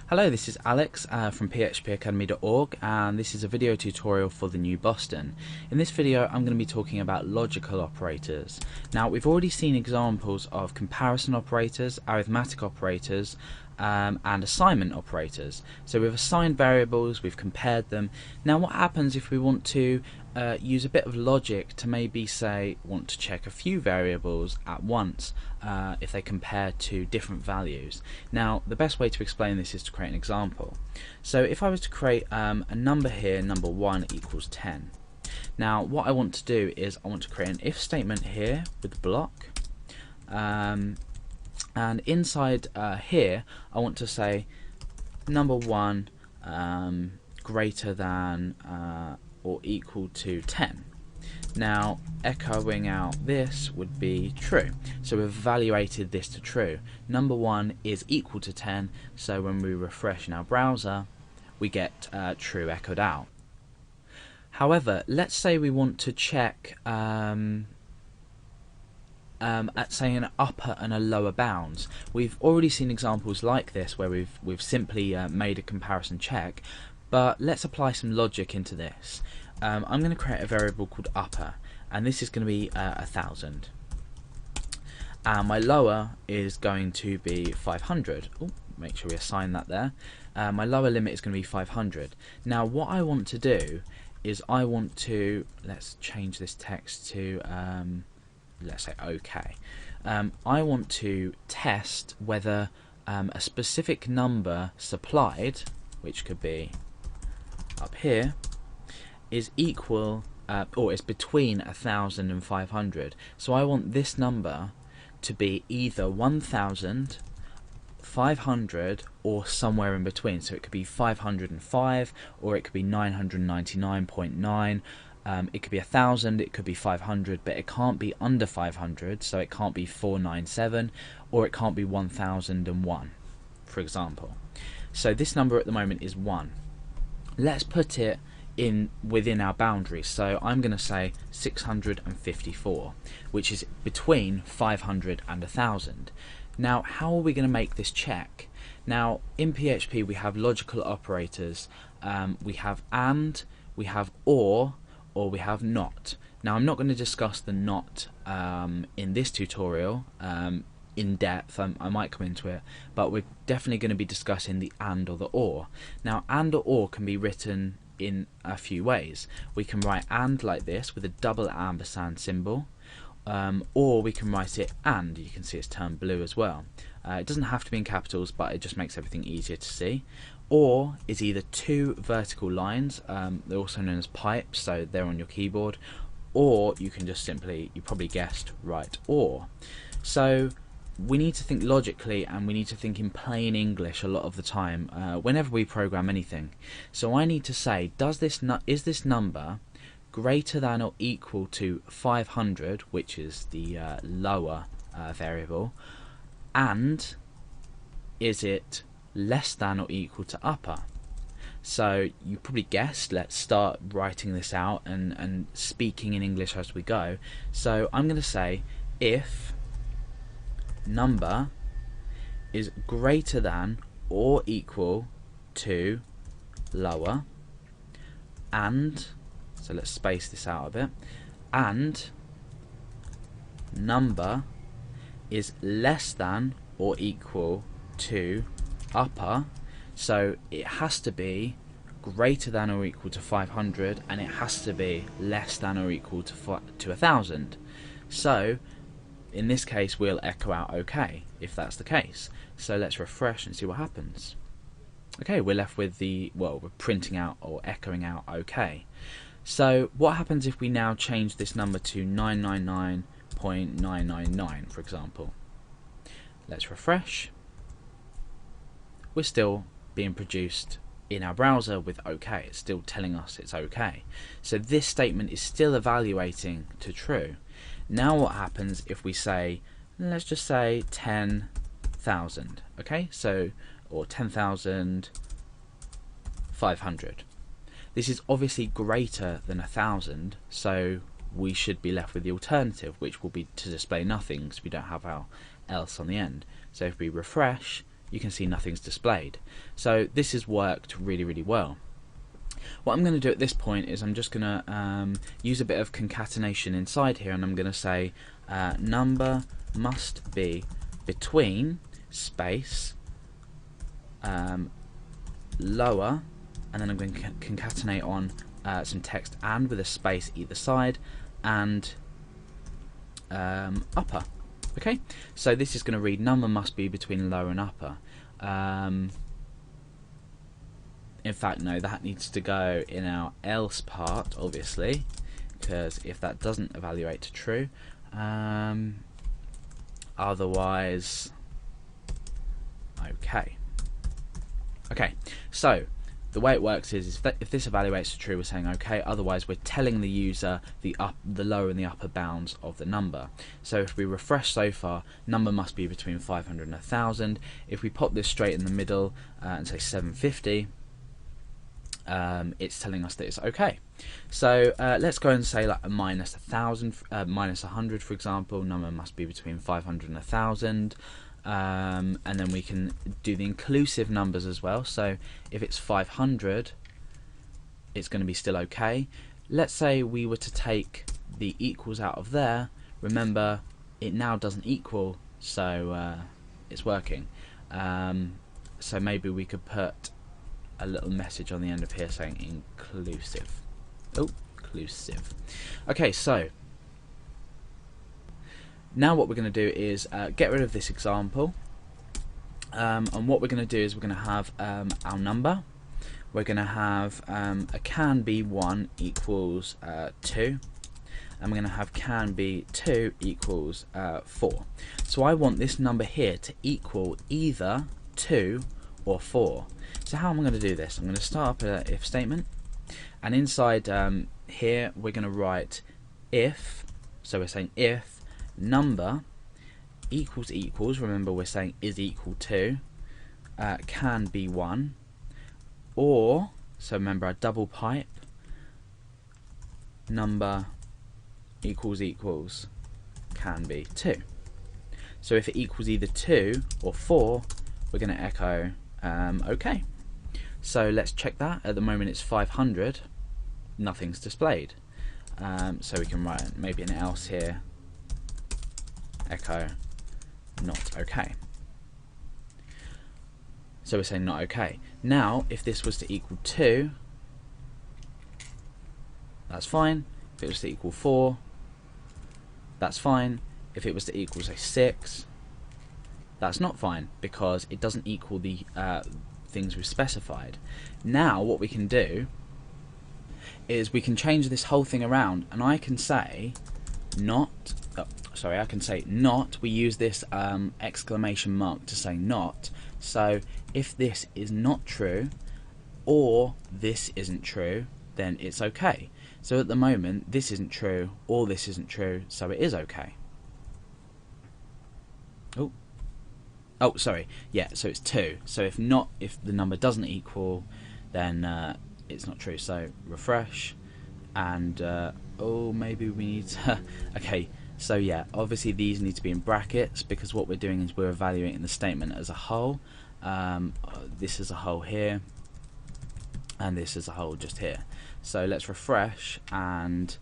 Hello, this is Alex from phpacademy.org, and this is a video tutorial for the new Boston. In this video I'm going to be talking about logical operators. Now, we've already seen examples of comparison operators, arithmetic operators, and assignment operators. So we've assigned variables, we've compared them. Now what happens if we want to use a bit of logic to maybe say want to check a few variables at once if they compare to different values? Now the best way to explain this is to create an example. So if I was to create a number here, number 1 equals 10. Now what I want to do is I want to create an if statement here with the block, and inside here I want to say number 1 greater than or equal to 10. Now echoing out this would be true, so we've evaluated this to true. Number 1 is equal to 10, so when we refresh in our browser we get true echoed out. However, let's say we want to check at say an upper and a lower bounds. We've already seen examples like this where we've simply made a comparison check, but let's apply some logic into this. I'm going to create a variable called upper, and this is going to be 1000, and my lower is going to be 500. Oh, make sure we assign that there. My lower limit is going to be 500. Now what I want to do is I want to, let's change this text to let's say OK. I want to test whether a specific number supplied, which could be up here, is equal or is between 1000 and 500. So I want this number to be either 1000, 500, or somewhere in between. So it could be 505, or it could be 999.9. It could be 1000, it could be 500, but it can't be under 500, so it can't be 497, or it can't be 1001, for example. So this number at the moment is 1. Let's put it in within our boundaries. So I'm going to say 654, which is between 500 and 1000. Now how are we going to make this check? Now in PHP we have logical operators. We have and, we have or we have not. Now I'm not going to discuss the not in this tutorial in depth. I might come into it, but we're definitely going to be discussing the and or the or. Now and or can be written in a few ways. We can write and like this with a double ampersand symbol, or we can write it and. You can see it's turned blue as well. It doesn't have to be in capitals, but it just makes everything easier to see. Or is either two vertical lines, they're also known as pipes, so they're on your keyboard, or you can just simply, you probably guessed, write or. So we need to think logically, and we need to think in plain English a lot of the time whenever we program anything. So I need to say, is this number greater than or equal to 500, which is the lower variable, and is it less than or equal to upper? So you probably guessed. Let's start writing this out and speaking in English as we go. So I'm going to say if number is greater than or equal to lower, and, so let's space this out a bit, and number is less than or equal to upper, so it has to be greater than or equal to 500, and it has to be less than or equal to 1000. So in this case we'll echo out OK if that's the case. So let's refresh and see what happens. Okay, we're left with we're printing out or echoing out OK. So what happens if we now change this number to 999.999, for example? Let's refresh. We're still being produced in our browser with OK. It's still telling us it's OK. So this statement is still evaluating to true. Now what happens if we say, let's just say 10,000, okay? So, or 10,500. This is obviously greater than 1,000, so we should be left with the alternative, which will be to display nothing because we don't have our else on the end. So if we refresh, you can see nothing's displayed. So this has worked really, really well. What I'm going to do at this point is I'm just going to use a bit of concatenation inside here, and I'm going to say number must be between space lower, and then I'm going to concatenate on some text and with a space either side, and upper. Okay, so this is going to read number must be between lower and upper. In fact, no, that needs to go in our else part, obviously, because if that doesn't evaluate to true, otherwise, okay. Okay, so the way it works is if this evaluates to true, we're saying okay. Otherwise, we're telling the user the lower and the upper bounds of the number. So if we refresh so far, number must be between 500 and 1,000. If we pop this straight in the middle and say 750, it's telling us that it's okay. So let's go and say like a minus 1,000, minus 100, for example. Number must be between 500 and 1,000. And then we can do the inclusive numbers as well. So if it's 500, it's going to be still okay. Let's say we were to take the equals out of there. Remember, it now doesn't equal, so it's working. So maybe we could put a little message on the end of here saying inclusive. Oh, inclusive. Okay, so now what we're going to do is get rid of this example, and what we're going to do is we're going to have our number. We're going to have a can be 1 equals 2, and we're going to have can be 2 equals 4. So I want this number here to equal either 2 or 4. So how am I going to do this? I'm going to start up an if statement, and inside here we're going to write if. So we're saying if number equals, remember we're saying is equal to, can be 1, or, so remember our double pipe, number equals can be 2. So if it equals either 2 or 4, we're going to echo okay. So let's check that. At the moment it's 500, nothing's displayed. So we can write maybe an else here, echo not okay. So we're saying not okay. Now if this was to equal 2, that's fine. If it was to equal 4, that's fine. If it was to equal, say, 6, that's not fine, because it doesn't equal the things we've specified. Now what we can do is we can change this whole thing around, and I can say not, I can say not. We use this exclamation mark to say not. So if this is not true, or this isn't true, then it's okay. So at the moment this isn't true, or this isn't true, so it is okay. Oh, sorry. Yeah, so it's 2. So if the number doesn't equal, then it's not true. So refresh, and oh, maybe we need to okay. So yeah, obviously these need to be in brackets, because what we're doing is we're evaluating the statement as a whole. This is a whole here, and this is a whole just here. So let's refresh, and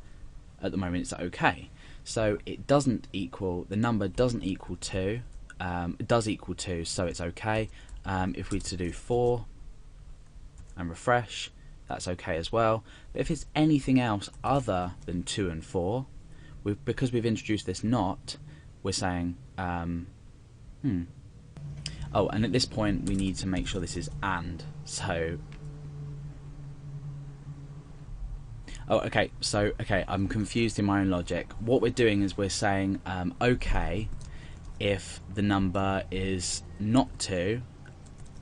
at the moment it's okay. So it doesn't equal, the number doesn't equal 2. It does equal 2, so it's okay. If we were to do 4 and refresh, that's okay as well. But if it's anything else other than 2 and 4, because we've introduced this not, we're saying oh, and at this point we need to make sure this is and. So okay, I'm confused in my own logic. What we're doing is we're saying okay if the number is not 2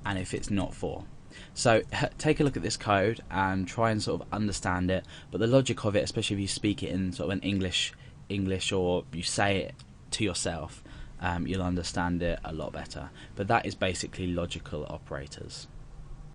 and if it's not 4. So take a look at this code and try and sort of understand it, but the logic of it, especially if you speak it in sort of an English or you say it to yourself, you'll understand it a lot better. But that is basically logical operators.